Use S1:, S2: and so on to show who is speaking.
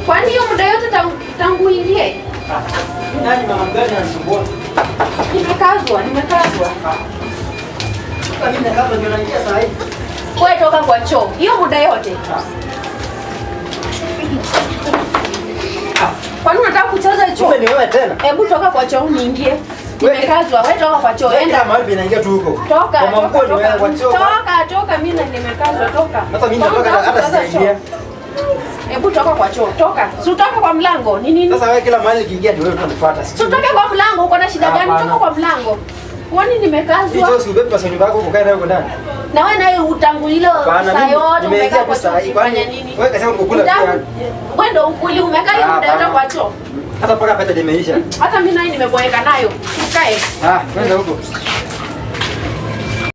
S1: Kwani hiyo muda yote tangu uingie?
S2: Nani mama gani anasumbua?
S1: Nimekazwa.
S2: Mimi nakazwa ndio naingia saa hii.
S1: Wewe toka kwa choo. Hiyo muda yote. Kwani unataka kucheza choo?
S2: Wewe ni wewe tena.
S1: Hebu toka kwa choo niingie. Nimekazwa. Wewe toka kwa choo. Enda
S2: mahali binaingia tu huko.
S1: Toka.
S2: Toka
S1: Mimi nimekazwa toka.
S2: Hata mimi natoka hata sijaingia.
S1: Hebu toka kwa choo. Toka. Si utoke kwa mlango. Ni nini?
S2: Sasa wewe kila mahali ukiingia ndio wewe unanifuata.
S1: Si utoke kwa mlango. Uko na shida gani? Toka kwa mlango. Kwani nimekazwa?
S2: Hicho si ubebe pesa nyumba yako ukae nayo ndani.
S1: Na wewe naye utangu hilo saa yote umekaa kwa choo kufanya nini?
S2: Wewe kasema ukukula pia.
S1: Wewe ndio ukuli umekaa hiyo muda yote kwa choo.
S2: Hata paka pesa limeisha.
S1: Hata mimi naye nimeboeka nayo. Sikae.
S2: Kwenda huko.